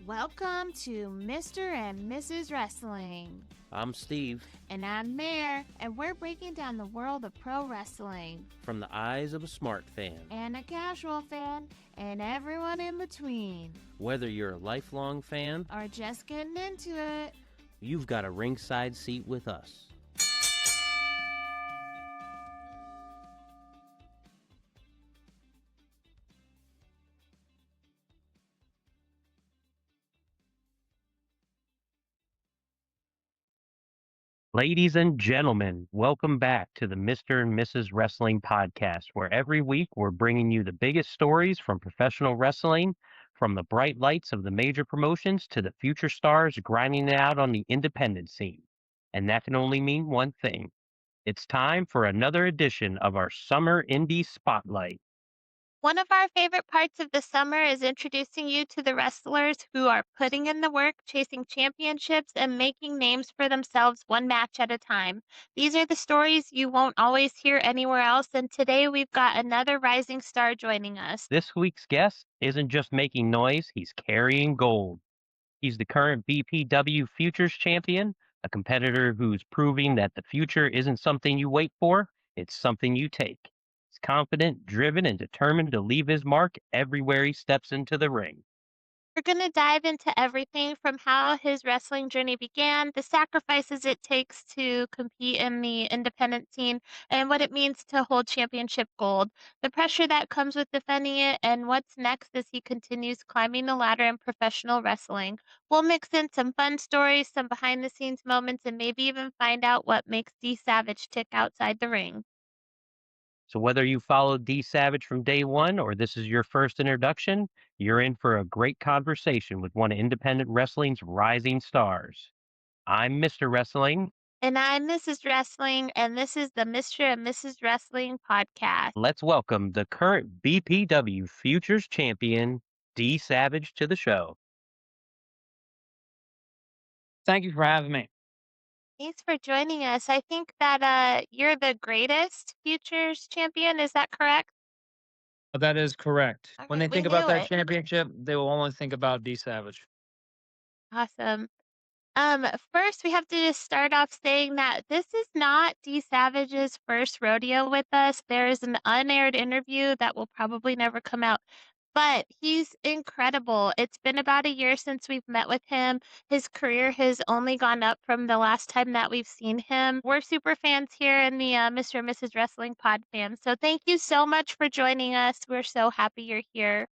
Welcome to Mr. and Mrs. Wrestling. I'm Steve. And I'm Mare, and we're breaking down the world of pro wrestling. From the eyes of a smart fan. And a casual fan, and everyone in between. Whether you're a lifelong fan or just getting into it, you've got a ringside seat with us. Ladies and gentlemen, welcome back to the Mr. and Mrs. Wrestling podcast, where every week we're bringing you the biggest stories from professional wrestling, from the bright lights of the major promotions to the future stars grinding it out on the independent scene. And that can only mean one thing. It's time for another edition of our Summer Indie Spotlight. One of our favorite parts of the summer is introducing you to the wrestlers who are putting in the work, chasing championships, and making names for themselves one match at a time. These are the stories you won't always hear anywhere else, and today we've got another rising star joining us. This week's guest isn't just making noise, he's carrying gold. He's the current BPW Futures Champion, a competitor who's proving that the future isn't something you wait for, it's something you take. He's confident, driven, and determined to leave his mark everywhere he steps into the ring. We're going to dive into everything from how his wrestling journey began, the sacrifices it takes to compete in the independent scene, and what it means to hold championship gold, the pressure that comes with defending it, and what's next as he continues climbing the ladder in professional wrestling. We'll mix in some fun stories, some behind the scenes moments, and maybe even find out what makes D Savage tick outside the ring. So whether you followed D Savage from day one or this is your first introduction, you're in for a great conversation with one of independent wrestling's rising stars. I'm Mr. Wrestling. And I'm Mrs. Wrestling, and this is the Mr. and Mrs. Wrestling podcast. Let's welcome the current BPW Futures Champion, D Savage, to the show. Thank you for having me. Thanks for joining us. I think that you're the greatest Futures Champion. Is that correct? That is correct. All When right, they think we about knew that it. championship, they will only think about D Savage. Awesome. First, we have to just start off saying that this is not D Savage's first rodeo with us. There is an unaired interview that will probably never come out. But he's incredible. It's been about a year since we've met with him. His career has only gone up from the last time that we've seen him. We're super fans here in the Mr. and Mrs. Wrestling Pod fam. So thank you so much for joining us. We're so happy you're here.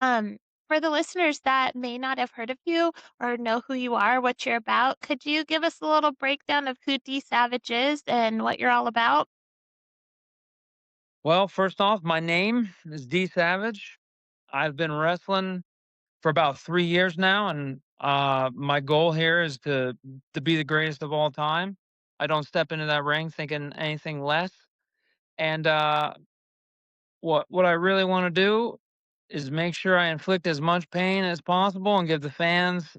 Um, for the listeners that may not have heard of you or know who you are, what you're about, could you give us a little breakdown of who D Savage is and what you're all about? Well, first off, my name is D Savage. I've been wrestling for about 3 years now, and my goal here is to be the greatest of all time. I don't step into that ring thinking anything less. And what I really want to do is make sure I inflict as much pain as possible and give the fans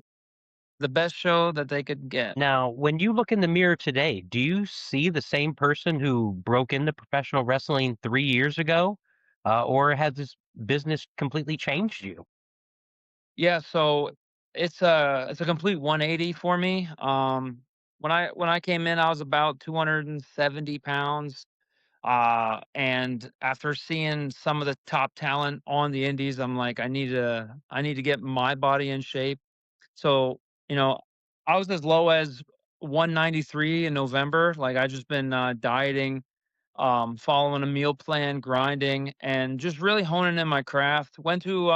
the best show that they could get. Now, when you look in the mirror today, do you see the same person who broke into professional wrestling 3 years ago? Or has this business completely changed you? Yeah, so it's a complete 180 for me. When I came in, I was about 270 pounds. And after seeing some of the top talent on the indies, I'm like, I need to get my body in shape. So, you know, I was as low as 193 in November. Like I just been dieting, following a meal plan, grinding, and just really honing in my craft. Went to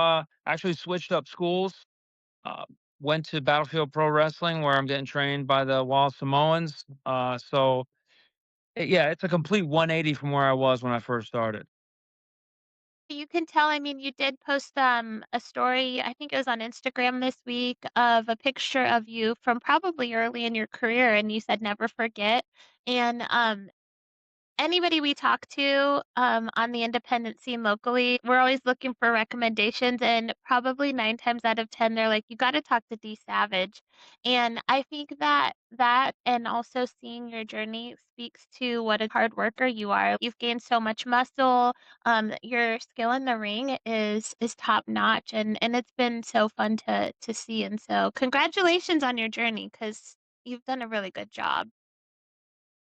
actually switched up schools. Uh, Went to Battlefield Pro Wrestling where I'm getting trained by the Wild Samoans. Yeah, it's a complete 180 from where I was when I first started. You can tell, I mean, you did post a story, I think it was on Instagram this week, of a picture of you from probably early in your career, and you said never forget. And Anybody we talk to, on the independent scene locally, we're always looking for recommendations, and probably 9 times out of 10, they're like, "You gotta talk to D Savage." And I think that and also seeing your journey speaks to what a hard worker you are. You've gained so much muscle, your skill in the ring is top notch, and it's been so fun to see, and so congratulations on your journey because 'cause you've done a really good job.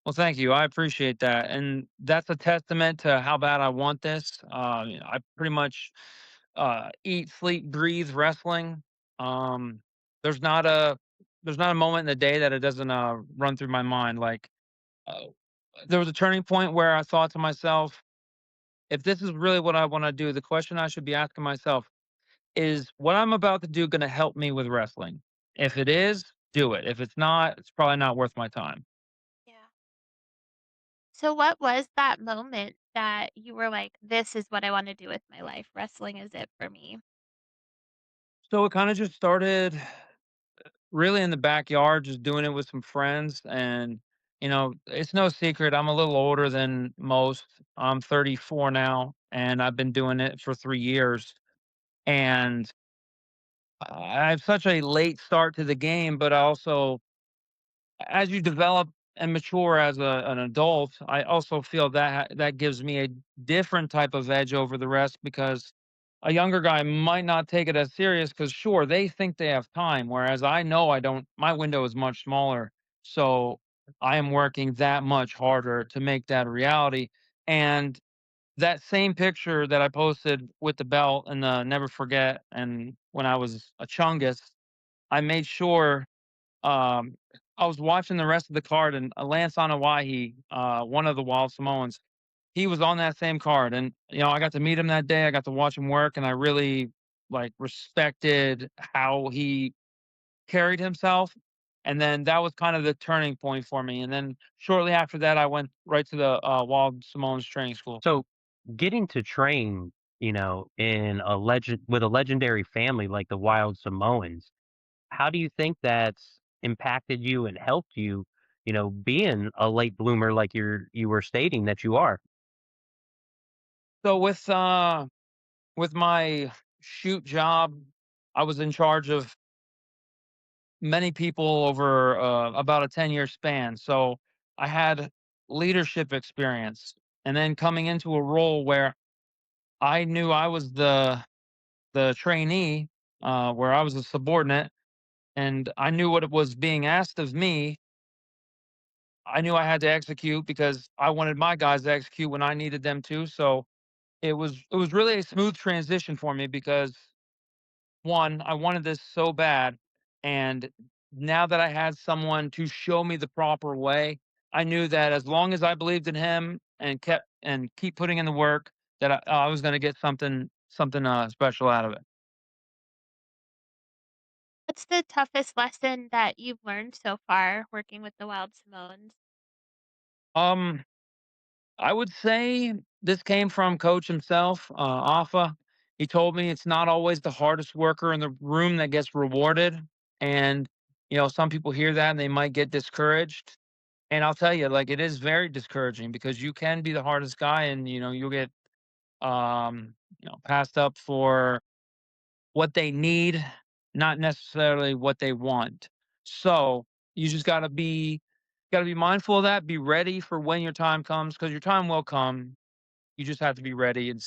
Well, thank you. I appreciate that. And that's a testament to how bad I want this. I pretty much eat, sleep, breathe wrestling. Um, there's not a there's not a moment in the day that it doesn't run through my mind. Like uh, there was a turning point where I thought to myself, if this is really what I want to do, the question I should be asking myself is, what I'm about to do going to help me with wrestling? If it is, do it. If it's not, it's probably not worth my time. Yeah. So what was that moment that you were like, "This is what I wanna do with my life. Wrestling is it for me." So it kind of just started really in the backyard, just doing it with some friends. And, it's no secret, I'm a little older than most. I'm 34 now, and I've been doing it for 3 years. And I have such a late start to the game, but also, as you develop and mature as an adult, I also feel that that gives me a different type of edge over the rest because a younger guy might not take it as serious because sure they think they have time, whereas I know I don't. My window is much smaller, so I am working that much harder to make that a reality. And that same picture that I posted with the belt and the never forget, and when I was a chungus, I made sure um, I was watching the rest of the card, and Lance Anawahi, one of the Wild Samoans, he was on that same card, and I got to meet him that day. I got to watch him work, and I really like respected how he carried himself. And then that was kind of the turning point for me. And then shortly after that, I went right to the Wild Samoans training school. So getting to train, in a legend with a legendary family like the Wild Samoans, how do you think that's impacted you and helped you, being a late bloomer like you were stating that you are? So with my shoot job, I was in charge of many people over about a 10-year span. So I had leadership experience. And then coming into a role where I knew I was the trainee, where I was a subordinate, and I knew what it was being asked of me. I knew I had to execute because I wanted my guys to execute when I needed them to. So it was really a smooth transition for me because one, I wanted this so bad. And now that I had someone to show me the proper way, I knew that as long as I believed in him and keep putting in the work, that I was going to get something special out of it. What's the toughest lesson that you've learned so far working with the Wild Simones? Um, I would say this came from coach himself, Afa. He told me it's not always the hardest worker in the room that gets rewarded. And, some people hear that and they might get discouraged. And I'll tell you, like, it is very discouraging because you can be the hardest guy and, you'll get, passed up for what they need, not necessarily what they want. So you just gotta be mindful of that, be ready for when your time comes because your time will come. You just have to be ready and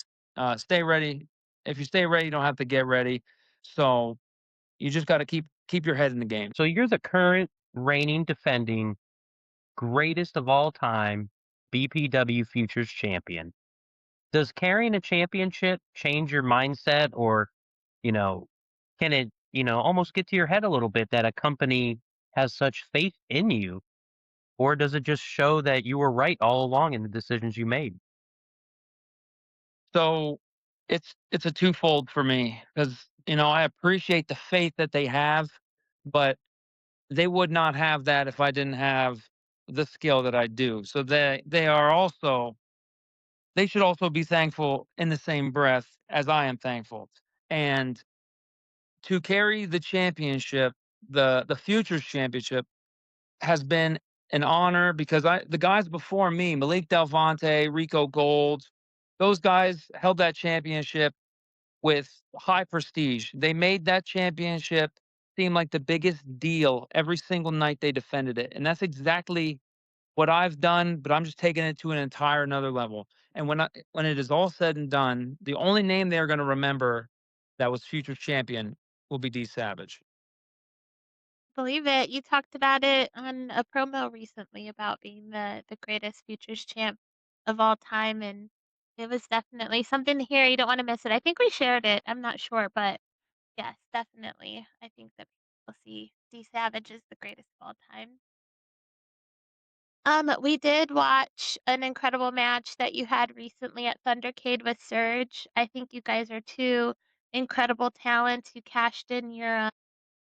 stay ready. If you stay ready, you don't have to get ready. So you just got to keep your head in the game. So you're the current reigning defending greatest of all time BPW Futures Champion. Does carrying a championship change your mindset or, you know, can it, almost get to your head a little bit that a company has such faith in you? Or does it just show that you were right all along in the decisions you made? So it's a twofold for me because I appreciate the faith that they have, but they would not have that if I didn't have the skill that I do. So they should also be thankful in the same breath as I am thankful. And to carry the championship, the futures championship has been an honor because the guys before me, Malik Delvante, Rico Gold, those guys held that championship with high prestige. They made that championship seem like the biggest deal every single night they defended it. And that's exactly what I've done, but I'm just taking it to an entire another level. And when it is all said and done, the only name they're going to remember that was future champion will be D Savage. Believe it. You talked about it on a promo recently about being the greatest futures champ of all time, and it was definitely something to hear. You don't want to miss it. I think we shared it. I'm not sure, but yes, definitely. I think that people see D Savage as the greatest of all time. We did watch an incredible match that you had recently at Thundercade with Surge. I think you guys are two incredible talents. You cashed in your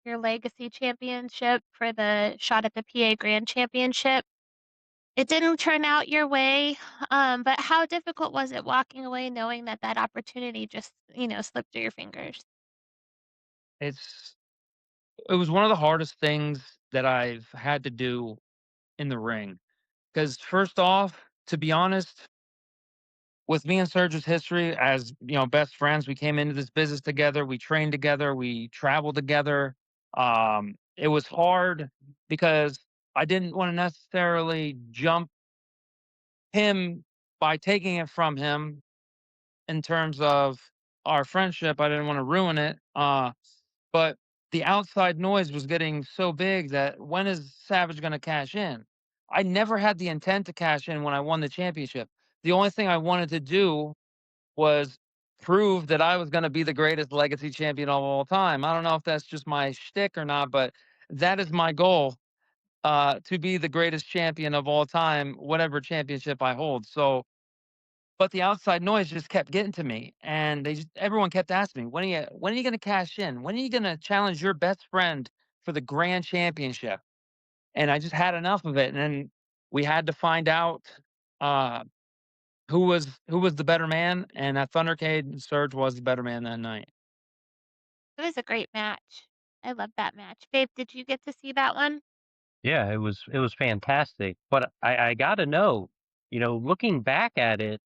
legacy championship for the shot at the PA Grand Championship. It didn't turn out your way, but how difficult was it walking away knowing that that opportunity just, slipped through your fingers? It's it was one of the hardest things that I've had to do in the ring. Because first off, to be honest, with me and Serge's history as best friends, we came into this business together, we trained together, we traveled together. It was hard because I didn't want to necessarily jump him by taking it from him in terms of our friendship. I didn't want to ruin it. But the outside noise was getting so big that when is Savage going to cash in? I never had the intent to cash in when I won the championship. The only thing I wanted to do was prove that I was going to be the greatest legacy champion of all time. I don't know if that's just my shtick or not, but that is my goal, to be the greatest champion of all time, whatever championship I hold. So, but the outside noise just kept getting to me, and everyone kept asking me, when are you going to cash in? When are you going to challenge your best friend for the grand championship? And I just had enough of it, and then we had to find out. Uh, who was the better man, and at Thundercade, Surge was the better man that night. It was a great match. I love that match. Babe, did you get to see that one? Yeah, it was fantastic. But I gotta know, looking back at it,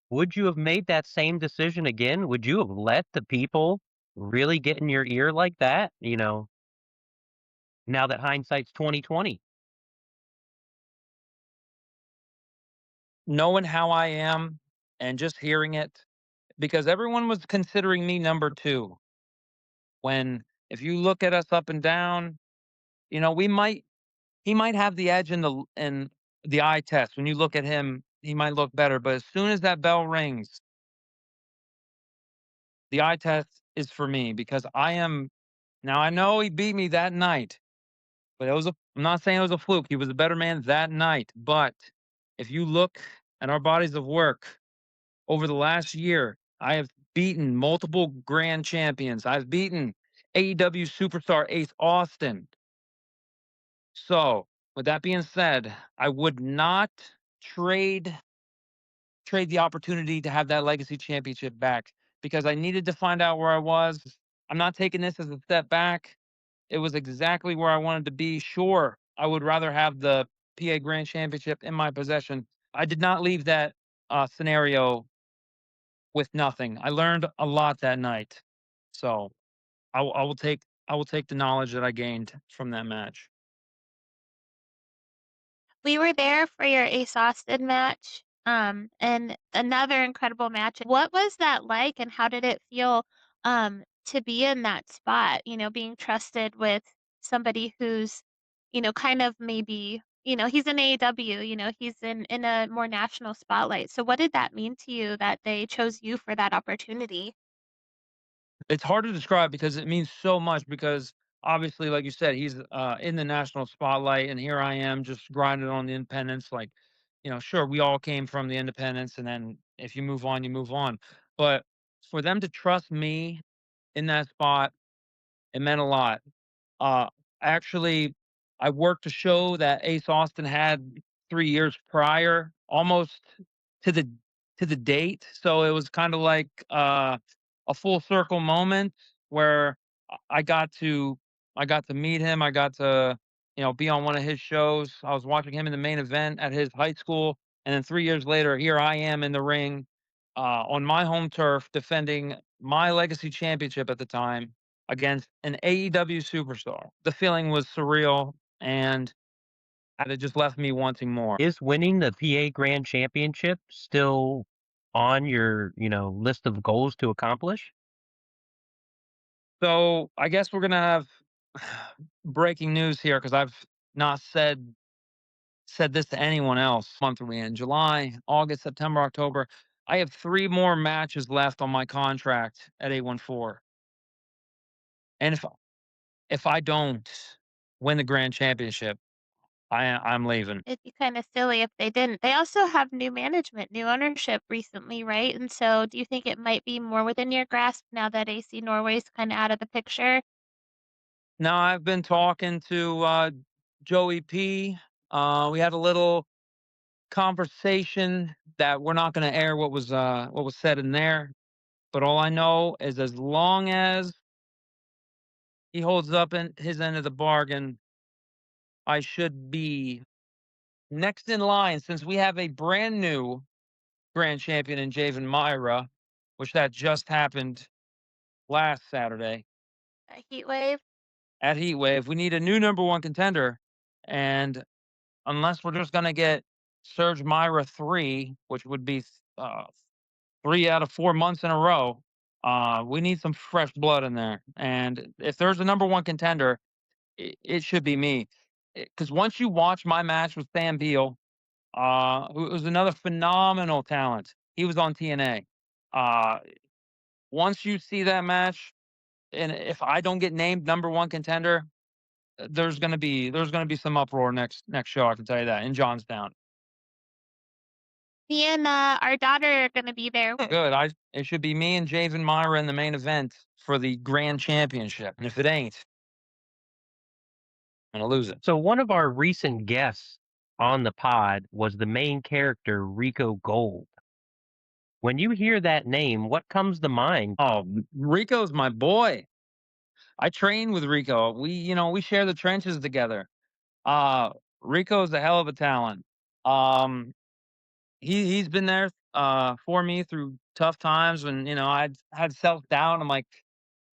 would you have made that same decision again? Would you have let the people really get in your ear like that? Now that hindsight's 2020. Knowing how I am and just hearing it, because everyone was considering me number 2, when if you look at us up and down, we might he might have the edge in the eye test. When you look at him, he might look better, but as soon as that bell rings, the eye test is for me because I am now I know he beat me that night. But I'm not saying it was a fluke. He was a better man that night. But if you look at our bodies of work over the last year, I have beaten multiple grand champions. I've beaten AEW superstar Ace Austin. So, with that being said, I would not trade the opportunity to have that legacy championship back because I needed to find out where I was. I'm not taking this as a step back. It was exactly where I wanted to be. Sure, I would rather have the PA Grand Championship in my possession. I did not leave that scenario with nothing. I learned a lot that night, so I will take the knowledge that I gained from that match. We were there for your Ace Austin match, and another incredible match. What was that like, and how did it feel, to be in that spot? Being trusted with somebody who's, kind of maybe, he's in AEW. He's in a more national spotlight. So, what did that mean to you that they chose you for that opportunity? It's hard to describe because it means so much because obviously, like you said, he's in the national spotlight, and here I am just grinding on the independents. Like, sure, we all came from the independents, and then if you move on, you move on. But for them to trust me in that spot, it meant a lot. Uh, actually, I worked a show that Ace Austin had 3 years prior, almost to the date. So it was kind of like a full circle moment where I got to meet him. I got to be on one of his shows. I was watching him in the main event at his high school, and then 3 years later, here I am in the ring, on my home turf defending my legacy championship at the time against an AEW superstar. The feeling was surreal, and it just left me wanting more. Is winning the PA Grand Championship still on your, list of goals to accomplish? So, I guess we're gonna have breaking news here because I've not said this to anyone else. Month are we in? July, August, September, October. I have 3 more matches left on my contract at 814. And if I don't win the grand championship, I'm leaving. It'd be kind of silly if they didn't. They also have new management, new ownership recently, right? And so do you think it might be more within your grasp now that AC Norway's kind of out of the picture? Now I've been talking to Joey P. We had a little conversation that we're not going to air what was said in there. But all I know is as long as he holds up in his end of the bargain, I should be next in line since we have a brand new grand champion in Javen Myra, which that just happened last Saturday A heat wave? at Heatwave. We need a new number one contender. And unless we're just going to get Surge Myra 3, which would be 3 out of 4 months in a row, we need some fresh blood in there. And if there's a number one contender, it should be me. Because once you watch my match with Sam Beal, who was another phenomenal talent, he was on TNA. Uh, Once you see that match, and if I don't get named number one contender, there's gonna be some uproar next show. I can tell you that in Johnstown. Me and our daughter are going to be there. Good. It should be me and Javen Myra in the main event for the grand championship. And if it ain't, I'm gonna lose it. So one of our recent guests on the pod was the main character Rico Gold. When you hear that name, what comes to mind? Oh, Rico's my boy. I train with Rico. We share the trenches together. Uh, Rico's a hell of a talent. Um, he's been there for me through tough times when I'd had self doubt. I'm like,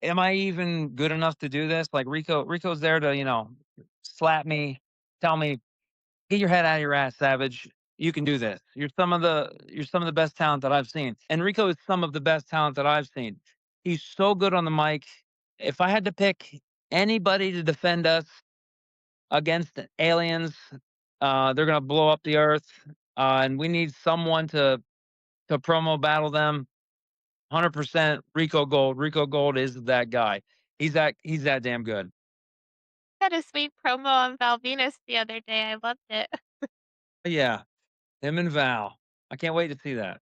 am I even good enough to do this? Like Rico's there to slap me, tell me, get your head out of your ass, Savage. You can do this. You're some of the best talent that I've seen. And Rico is some of the best talent that I've seen. He's so good on the mic. If I had to pick anybody to defend us against aliens, they're gonna blow up the earth, and we need someone to promo battle them. 100% Rico Gold. Rico Gold is that guy. He's that damn good. Had a sweet promo on Val Venus the other day. I loved it. Yeah, him and Val. I can't wait to see that.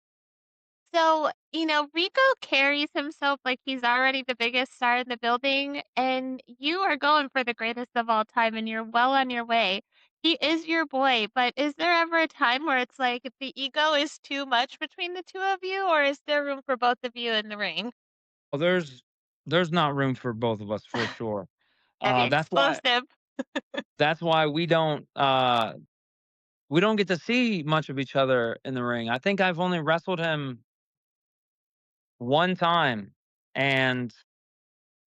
So, Rico carries himself like he's already the biggest star in the building, and you are going for the greatest of all time, and you're well on your way. He is your boy, but is there ever a time where it's like the ego is too much between the two of you, or is there room for both of you in the ring? Well, there's not room for both of us for sure. Very That's why explosive. we don't get to see much of each other in the ring. I think I've only wrestled him one time, and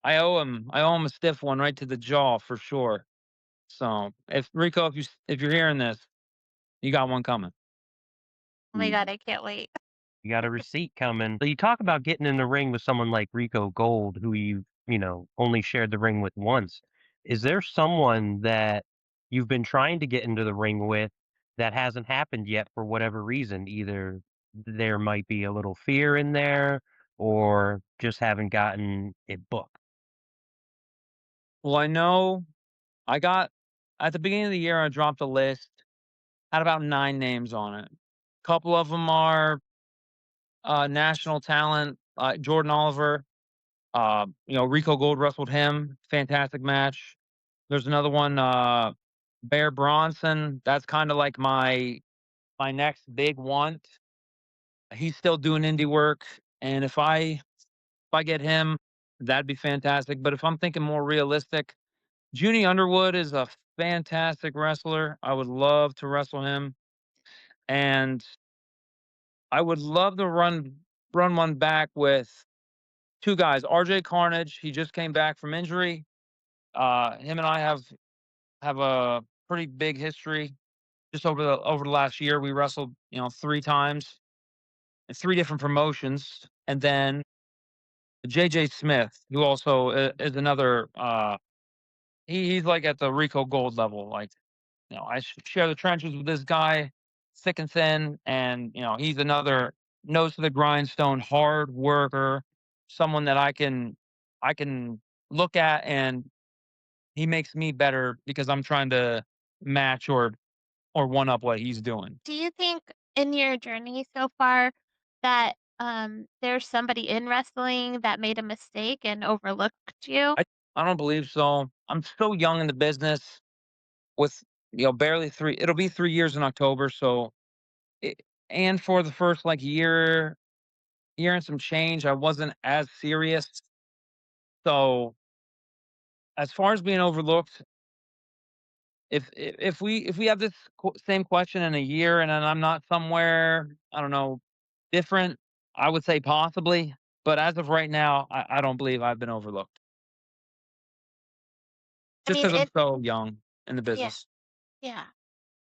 I owe him a stiff one right to the jaw for sure. So if Rico, if you're hearing this, you got one coming. Oh my God, I can't wait. You got a receipt coming. So you talk about getting in the ring with someone like Rico Gold, who you only shared the ring with once. Is there someone that you've been trying to get into the ring with that hasn't happened yet for whatever reason? Either there might be a little fear in there or just haven't gotten it booked. Well, I know I got at the beginning of the year, I dropped a list, had about 9 names on it. Couple of them are national talent, Jordan Oliver. Rico Gold wrestled him, fantastic match. There's another one, Bear Bronson. That's kind of like my next big want. He's still doing indie work, and if I get him, that'd be fantastic. But if I'm thinking more realistic, Junie Underwood is a fantastic wrestler. I would love to wrestle him, and I would love to run one back with two guys. RJ Carnage, he just came back from injury. Him and I have a pretty big history. Just over the last year, we wrestled, 3 times in 3 different promotions, and then JJ Smith, who also is another. He's like at the Rico Gold level. Like, I share the trenches with this guy, thick and thin, and he's another nose to the grindstone, hard worker, someone that I can look at, and he makes me better because I'm trying to match or one up what he's doing. Do you think in your journey so far that there's somebody in wrestling that made a mistake and overlooked you? I I don't believe so. I'm so young in the business with barely 3. It'll be 3 years in October, so it, and for the first like year and some change, I wasn't as serious. So as far as being overlooked, if we have this same question in a year and then I'm not somewhere, I don't know, different, I would say possibly. But as of right now, I don't believe I've been overlooked I just mean, because I'm it so young in the yeah, business. yeah.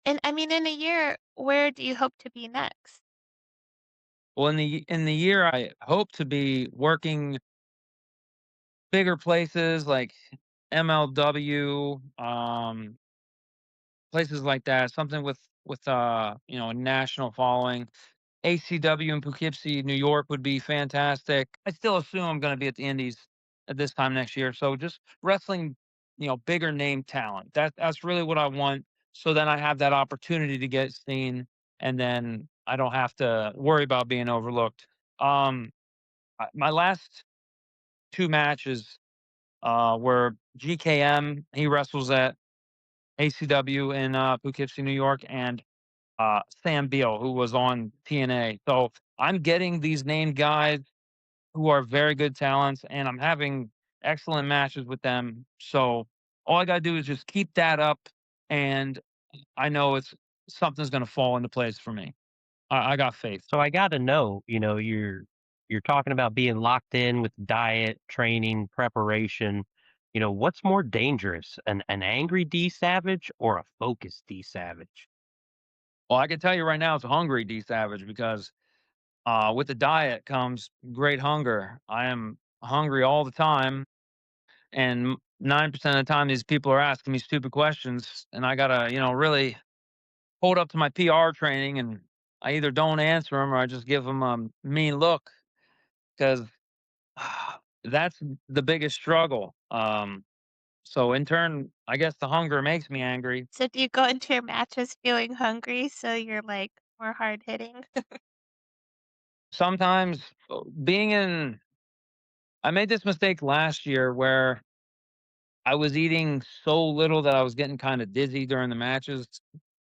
And I mean, in a year, where do you hope to be next? Well, in the year, I hope to be working bigger places like MLW, places like that. Something with a national following. ACW in Poughkeepsie, New York would be fantastic. I still assume I'm going to be at the Indies at this time next year. So just wrestling, bigger name talent. That's really what I want. So then I have that opportunity to get seen, and then I don't have to worry about being overlooked. Um, my last 2 matches were GKM. He wrestles at ACW in Poughkeepsie, New York, and Sam Beal, who was on TNA. So I'm getting these named guys who are very good talents, and I'm having excellent matches with them. So all I got to do is just keep that up, and I know it's something's going to fall into place for me. I got faith. So I got to know, you're talking about being locked in with diet, training, preparation. What's more dangerous, an angry D Savage or a focused D Savage? Well, I can tell you right now, it's a hungry D Savage because with the diet comes great hunger. I am hungry all the time, and 9% of the time, these people are asking me stupid questions, and I gotta, really hold up to my PR training, and I either don't answer them or I just give them a mean look because that's the biggest struggle. So in turn, I guess the hunger makes me angry. So do you go into your matches feeling hungry so you're like more hard hitting? Sometimes being in, I made this mistake last year where I was eating so little that I was getting kind of dizzy during the matches,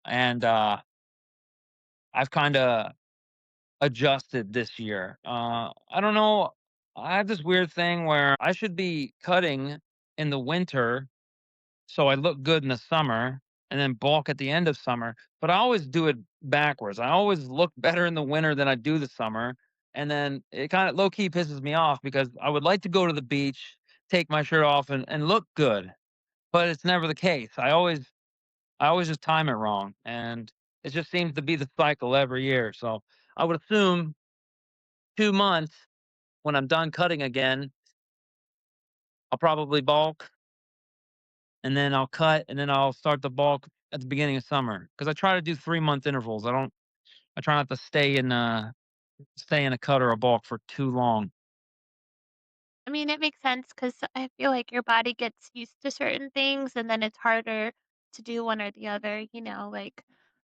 and I've kind of adjusted this year. I don't know. I have this weird thing where I should be cutting in the winter so I look good in the summer and then bulk at the end of summer. But I always do it backwards. I always look better in the winter than I do the summer. And then it kind of low key pisses me off because I would like to go to the beach, take my shirt off and look good. But it's never the case. I always just time it wrong. And it just seems to be the cycle every year. So I would assume 2 months when I'm done cutting again, I'll probably bulk and then I'll cut and then I'll start the bulk at the beginning of summer because I try to do 3 month intervals. I try not to stay in a cut or a bulk for too long. I mean, it makes sense because I feel like your body gets used to certain things and then it's harder to do one or the other, like,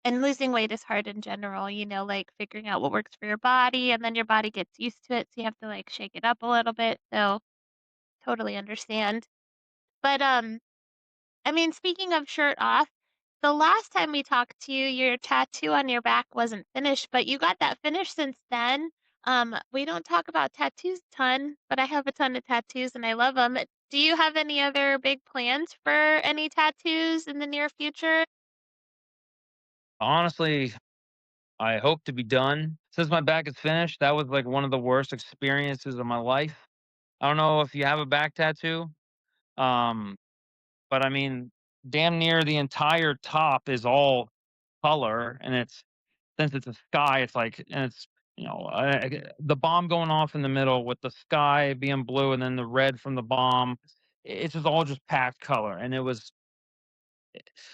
and losing weight is hard in general, like figuring out what works for your body and then your body gets used to it. So you have to like shake it up a little bit. So totally understand. But I mean, speaking of shirt off, the last time we talked to you, your tattoo on your back wasn't finished, but you got that finished since then. We don't talk about tattoos a ton, but I have a ton of tattoos and I love them. Do you have any other big plans for any tattoos in the near future? Honestly, I hope to be done. Since my back is finished, that was like one of the worst experiences of my life. I don't know if you have a back tattoo, um, but I mean, damn near the entire top is all color, and it's since it's a sky, it's like, and it's the bomb going off in the middle with the sky being blue, and then the red from the bomb. It's just all just packed color, and it was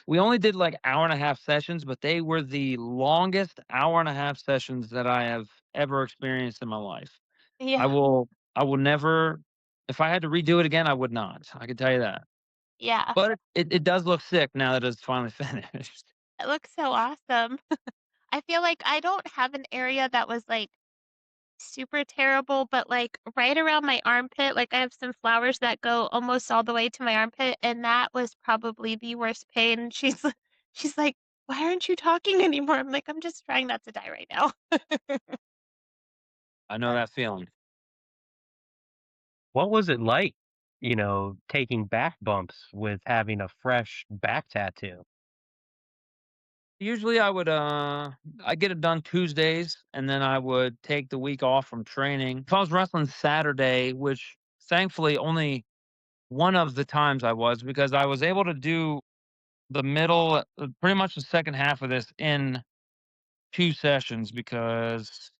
we only did like hour and a half sessions, but they were the longest hour and a half sessions that I have ever experienced in my life. I Yeah. will I will never if I had to redo it again, I would not. I can tell you that. Yeah. But it does look sick now that it's finally finished. It looks so awesome. I feel like I don't have an area that was, like, super terrible, but, like, right around my armpit, like, I have some flowers that go almost all the way to my armpit, and that was probably the worst pain. She's like, "Why aren't you talking anymore?" I'm like, "I'm just trying not to die right now." I know that feeling. What was it like, taking back bumps with having a fresh back tattoo? Usually I get it done Tuesdays, and then I would take the week off from training. If I was wrestling Saturday, which thankfully only one of the times I was, because I was able to do the middle, pretty much the second half of this in 2 sessions because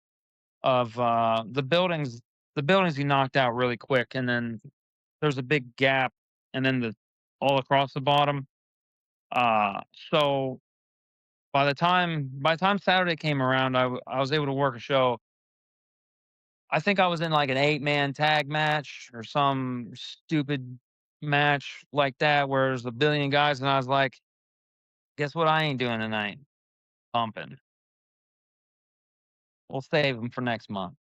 of, the buildings he knocked out really quick, and then there's a big gap, and then the all across the bottom. Uh, so by the time Saturday came around, I was able to work a show. I think I was in, like, an eight-man tag match or some stupid match like that where there's a billion guys, and I was like, "Guess what I ain't doing tonight? Bumping. We'll save them for next month."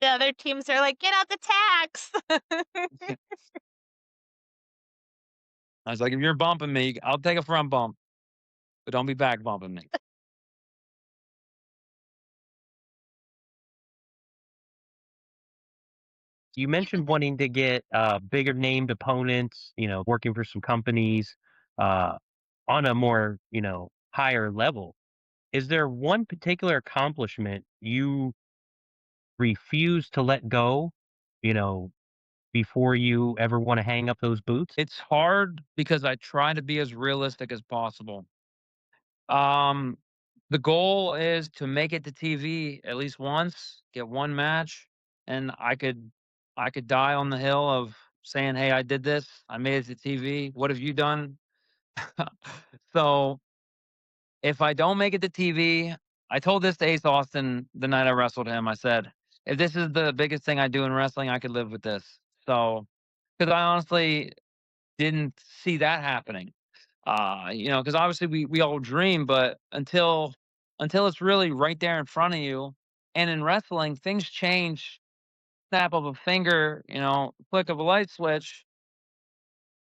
The other teams are like, "Get out the tacks." I was like, "If you're bumping me, I'll take a front bump, but don't be back bumping me." You mentioned wanting to get bigger named opponents, working for some companies uh, on a more, higher level. Is there one particular accomplishment you refuse to let go, you know, before you ever want to hang up those boots? It's hard because I try to be as realistic as possible. Um, the goal is to make it to TV at least once, get one match, and I could die on the hill of saying, "Hey, I did this. I made it to TV. What have you done?" So if I don't make it to TV, I told this to Ace Austin the night I wrestled him. I said, "If this is the biggest thing I do in wrestling, I could live with this." So, because I honestly didn't see that happening. Because obviously we all dream, but until it's really right there in front of you, and in wrestling, things change. Snap of a finger, flick of a light switch.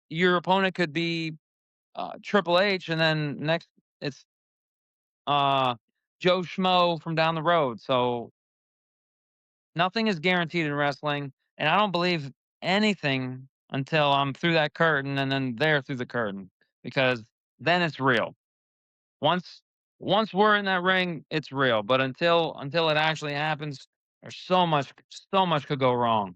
Your opponent could be Triple H, and then next it's uh, Joe Schmo from down the road. So nothing is guaranteed in wrestling, and I don't believe anything until I'm through that curtain and then they're through the curtain, because then it's real. Once once we're in that ring, it's real. But until it actually happens, there's so much could go wrong.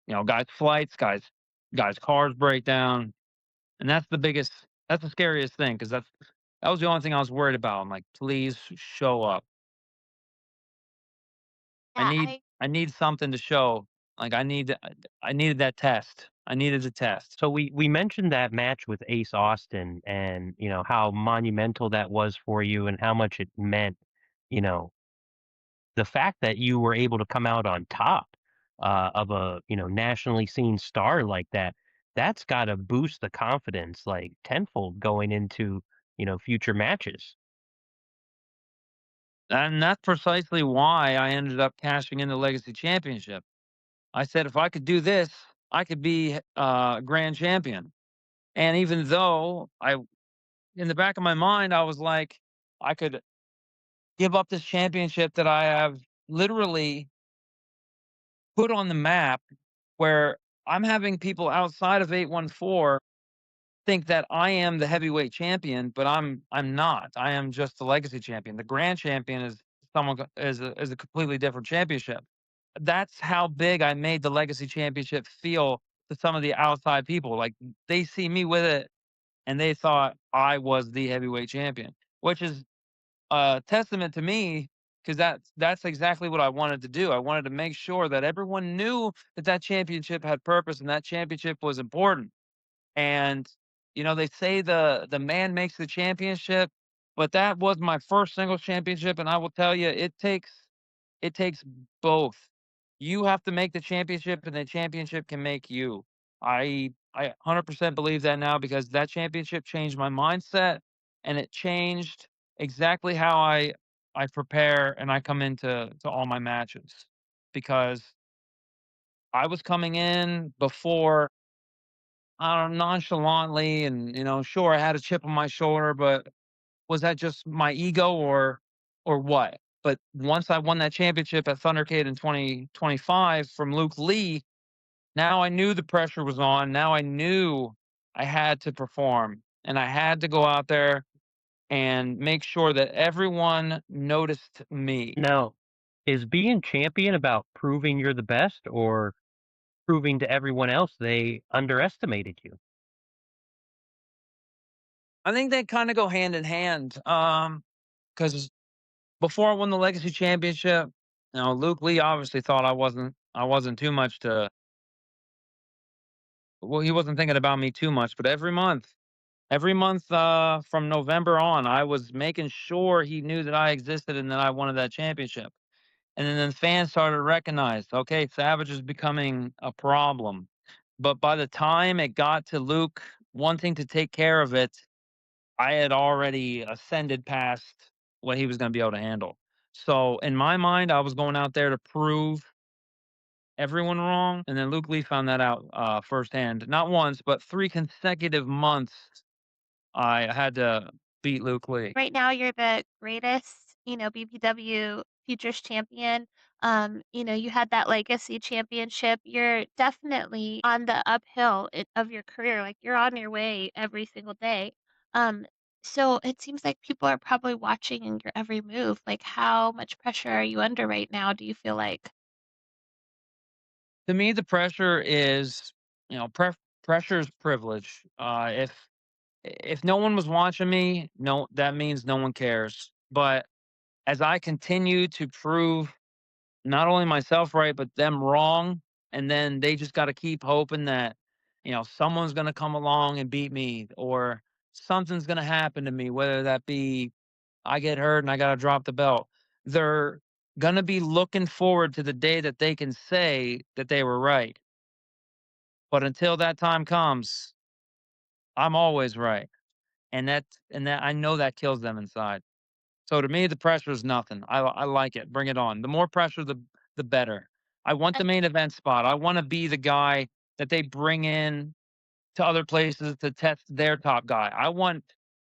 Guys' flights, guys' cars break down, and that's the scariest thing because that was the only thing I was worried about. I'm like, please show up. I Yeah, need I need something to show. Like I needed that test. I needed the test. So we mentioned that match with Ace Austin and how monumental that was for you and how much it meant, you know, the fact that you were able to come out on top of a nationally seen star like that, that's got to boost the confidence like tenfold going into future matches. And that's precisely why I ended up cashing in the Legacy Championship. I said if I could do this, I could be grand champion. And even though in the back of my mind, I was like, I could give up this championship that I have literally put on the map, where I'm having people outside of 814 think that I am the heavyweight champion, but I'm not. I am just the legacy champion. The grand champion is is a completely different championship. That's how big I made the legacy championship feel to some of the outside people. Like they see me with it and they thought I was the heavyweight champion, which is a testament to me because that's exactly what I wanted to do. I wanted to make sure that everyone knew that that championship had purpose and that championship was important. And, they say the man makes the championship, but that was my first singles championship, and I will tell you, it takes both. You have to make the championship, and the championship can make you. I 100% believe that now because that championship changed my mindset, and it changed exactly how I prepare and I come into all my matches because I was coming in before I don't know, nonchalantly and, sure, I had a chip on my shoulder, but was that just my ego or what? But once I won that championship at Thundercade in 2025 from Luke Lee, now I knew the pressure was on. Now I knew I had to perform and I had to go out there and make sure that everyone noticed me. Now, is being champion about proving you're the best or proving to everyone else they underestimated you? I think they kind of go hand in hand. Because before I won the Legacy Championship, Luke Lee obviously thought I wasn't too much to well, he wasn't thinking about me too much, but every month from November on, I was making sure he knew that I existed and that I wanted that championship. And then the fans started to recognize, okay, Savage is becoming a problem. But by the time it got to Luke wanting to take care of it, I had already ascended past what he was gonna be able to handle. So, in my mind, I was going out there to prove everyone wrong, and then Luke Lee found that out, firsthand. Not once, but 3 consecutive months, I had to beat Luke Lee. Right now, you're the greatest, BPW Futures Champion. You had that legacy championship. You're definitely on the uphill of your career. Like you're on your way every single day. Um, so it seems like people are probably watching your every move. Like, how much pressure are you under right now? Do you feel like? To me, the pressure is, pressure is privilege. If no one was watching me, no, that means no one cares. But as I continue to prove not only myself right, but them wrong. And then they just got to keep hoping that, someone's going to come along and beat me or something's going to happen to me, whether that be I get hurt and I got to drop the belt. They're going to be looking forward to the day that they can say that they were right. But until that time comes, I'm always right. And that I know that kills them inside. So to me, the pressure is nothing. I like it. Bring it on. The more pressure, the better. I want the main event spot. I want to be the guy that they bring in to other places to test their top guy. I want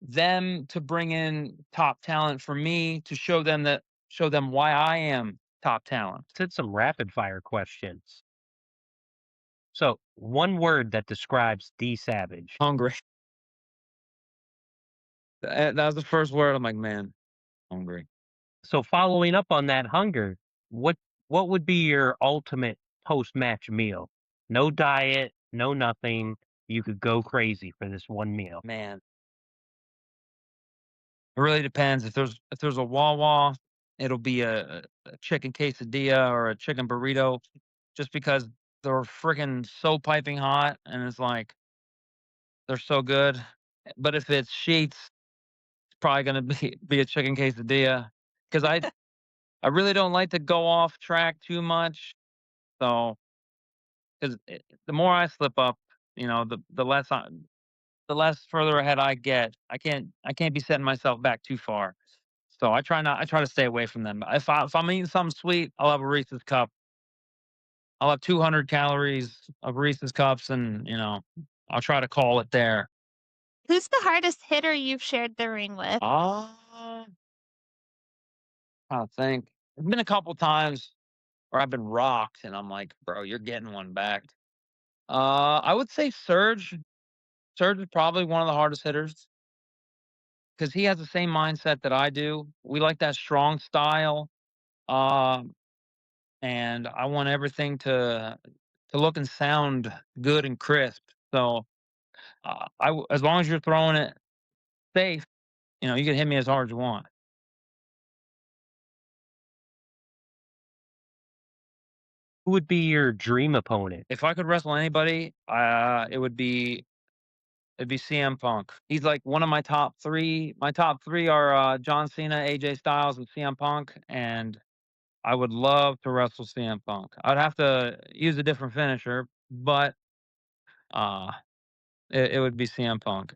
them to bring in top talent for me to show them why I am top talent. Let's hit some rapid fire questions. So, one word that describes D Savage. Hungry. That was the first word. I'm like, man, hungry. So, following up on that hunger, what what would be your ultimate post match meal? No diet, no nothing. You could go crazy for this one meal. Man, it really depends. If there's a Wawa, it'll be a chicken quesadilla or a chicken burrito, just because they're freaking so piping hot, and it's like they're so good. But if it's sheets, it's probably gonna be a chicken quesadilla because I really don't like to go off track too much. So because the more I slip up, the less further ahead I get. I can't be setting myself back too far. So I try to stay away from them. If I'm eating something sweet, I'll have a Reese's cup. I'll have 200 calories of Reese's cups and, I'll try to call it there. Who's the hardest hitter you've shared the ring with? Ah, I think there's been a couple times where I've been rocked and I'm like, bro, you're getting one back. I would say Surge. Surge is probably one of the hardest hitters because he has the same mindset that I do. We like that strong style, um, and I want everything to look and sound good and crisp. So, as long as you're throwing it safe, you can hit me as hard as you want. Who would be your dream opponent? If I could wrestle anybody, it'd be CM Punk. He's like one of my top 3. My top 3 are, John Cena, AJ Styles, and CM Punk, and I would love to wrestle CM Punk. I'd have to use a different finisher, but, uh, it would be CM Punk.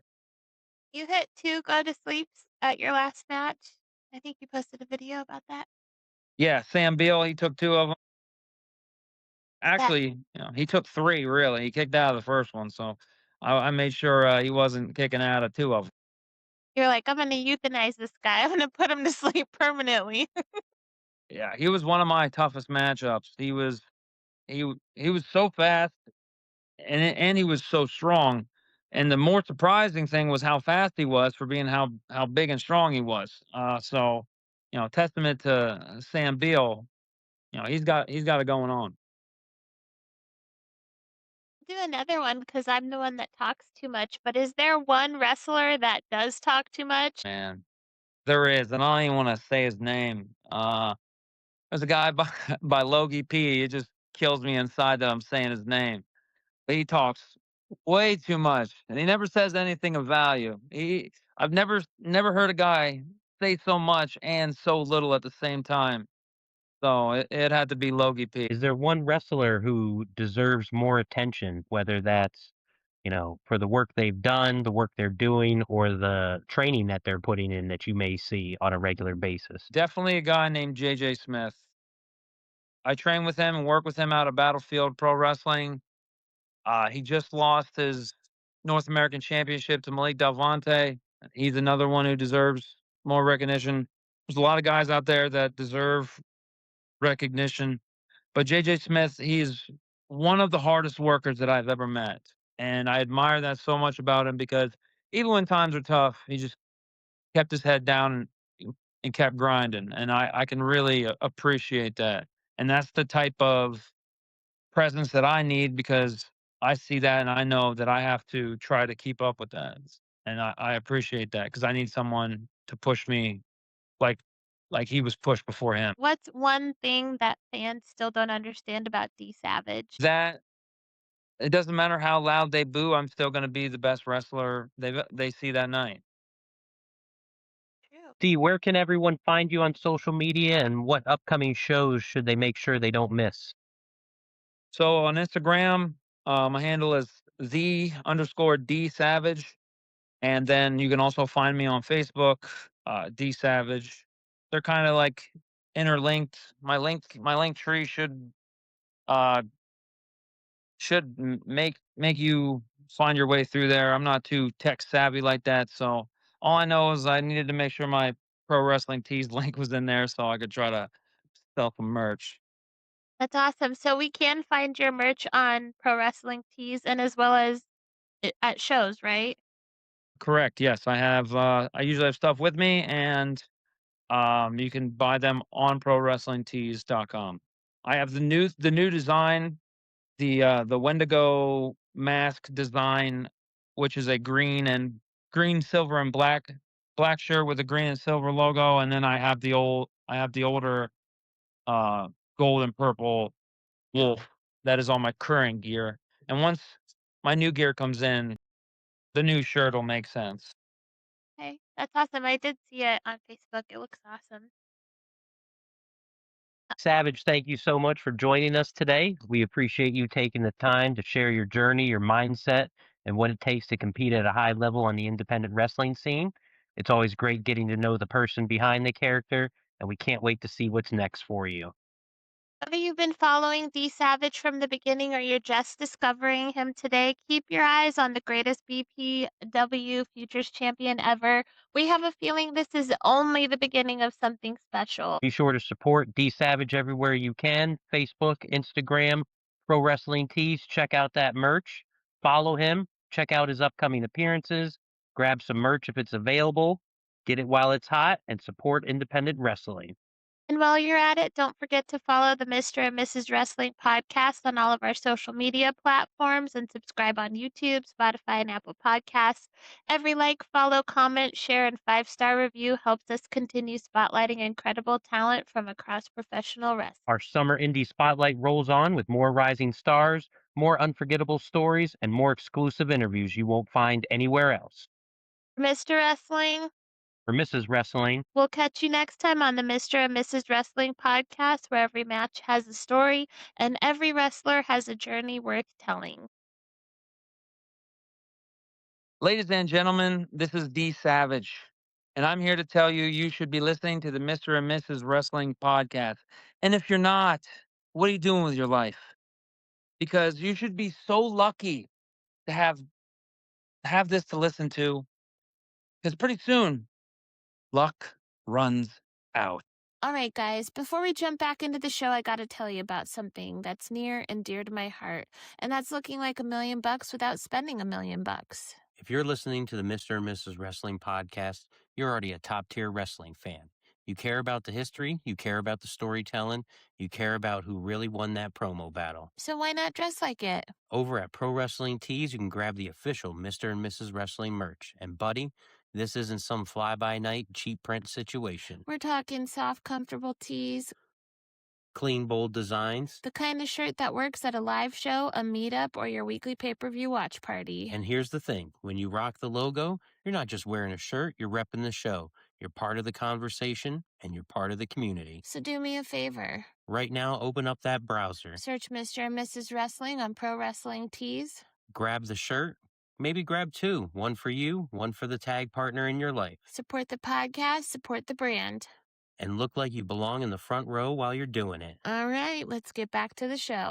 You hit 2 go to sleeps at your last match. I think you posted a video about that. Yeah, Sam Beal, he took 2 of them. That Actually, he took 3 really. He kicked out of the first one, so I made sure, he wasn't kicking out of 2 of them. you're like, "I'm gonna euthanize this guy. I'm gonna put him to sleep permanently." Yeah, he was one of my toughest matchups. He was so fast and he was so strong. And the more surprising thing was how fast he was for being how big and strong he was. So, testament to Sam Beal. He's got it going on. Do another one because 'cause I'm the one that talks too much, but is there one wrestler that does talk too much? Man, there is, and I don't even want to say his name. There's a guy by by Logie P. It just kills me inside that I'm saying his name. But he talks way too much, and he never says anything of value. I've never heard a guy say so much and so little at the same time. So it had to be Logie P. Is there one wrestler who deserves more attention, whether that's, for the work they've done, the work they're doing, or the training that they're putting in that you may see on a regular basis? Definitely a guy named JJ Smith. I train with him and work with him out of Battlefield Pro Wrestling. He just lost his North American Championship to Malik Delvante. He's another one who deserves more recognition. There's a lot of guys out there that deserve recognition, but JJ Smith, he's one of the hardest workers that I've ever met. And I admire that so much about him because even when times are tough, he just kept his head down and kept grinding. And I can really appreciate that. And that's the type of presence that I need because I see that and I know that I have to try to keep up with that. And I appreciate that because I need someone to push me like like he was pushed before him. What's one thing that fans still don't understand about D Savage? That it doesn't matter how loud they boo, I'm still gonna be the best wrestler they see that night. True. D, where can everyone find you on social media and what upcoming shows should they make sure they don't miss? So on Instagram, my handle is the_D Savage. And then you can also find me on Facebook, D Savage. They're kind of like interlinked. My link tree uh make you find your way through there. I'm not too tech savvy like that, so all I know is I needed to make sure my pro wrestling tees link was in there so I could try to sell some merch. That's awesome. So we can find your merch on Pro Wrestling Tees and as well as at shows, right? Correct. Yes, I usually have stuff with me and you can buy them on prowrestlingtees.com. I have the new design, the Wendigo mask design, which is a green, silver, and black shirt with a green and silver logo, and then I have the older uh gold and purple wolf that is on my current gear. And once my new gear comes in, the new shirt will make sense. Okay, that's awesome. I did see it on Facebook. It looks awesome. Savage, thank you so much for joining us today. We appreciate you taking the time to share your journey, your mindset, and what it takes to compete at a high level on the independent wrestling scene. It's always great getting to know the person behind the character, and we can't wait to see what's next for you. Whether you've been following D Savage from the beginning or you're just discovering him today, keep your eyes on the greatest BPW Futures Champion ever. We have a feeling this is only the beginning of something special. Be sure to support D Savage everywhere you can: Facebook, Instagram, Pro Wrestling Tees, check out that merch. Follow him. Check out his upcoming appearances. Grab some merch if it's available. Get it while it's hot and support independent wrestling. And while you're at it, don't forget to follow the Mr. and Mrs. Wrestling podcast on all of our social media platforms and subscribe on YouTube, Spotify, and Apple Podcasts. Every like, follow, comment, share, and 5-star review helps us continue spotlighting incredible talent from across professional wrestling. Our summer indie spotlight rolls on with more rising stars, more unforgettable stories, and more exclusive interviews you won't find anywhere else. Mr. Wrestling, For Mrs. Wrestling, we'll catch you next time on the Mr. and Mrs. Wrestling podcast, where every match has a story and every wrestler has a journey worth telling. Ladies and gentlemen, this is D Savage, and I'm here to tell you you should be listening to the Mr. and Mrs. Wrestling podcast. And if you're not, what are you doing with your life? Because you should be so lucky to have this to listen to, because pretty soon luck runs out. All right, guys, before we jump back into the show, I got to tell you about something that's near and dear to my heart, and that's looking like $1 million without spending $1 million. if you're listening to the Mr. and Mrs. Wrestling podcast, you're already a top tier wrestling fan. You care about the history, you care about the storytelling, you care about who really won that promo battle. So why not dress like it? Over at Pro Wrestling Tees, you can grab the official Mr. and Mrs. Wrestling merch. And buddy, this isn't some fly-by-night cheap print situation. We're talking soft, comfortable tees, Clean, bold designs. the kind of shirt that works at a live show, a meetup, or your weekly pay-per-view watch party. And here's the thing. When you rock the logo, you're not just wearing a shirt, you're repping the show. You're part of the conversation, and you're part of the community. So do me a favor. Right now, open up that browser. Search Mr. and Mrs. Wrestling on Pro Wrestling Tees. Grab the shirt. Maybe grab two. One for you, one for the tag partner in your life. Support the podcast, support the brand. And look like you belong in the front row while you're doing it. All right, let's get back to the show.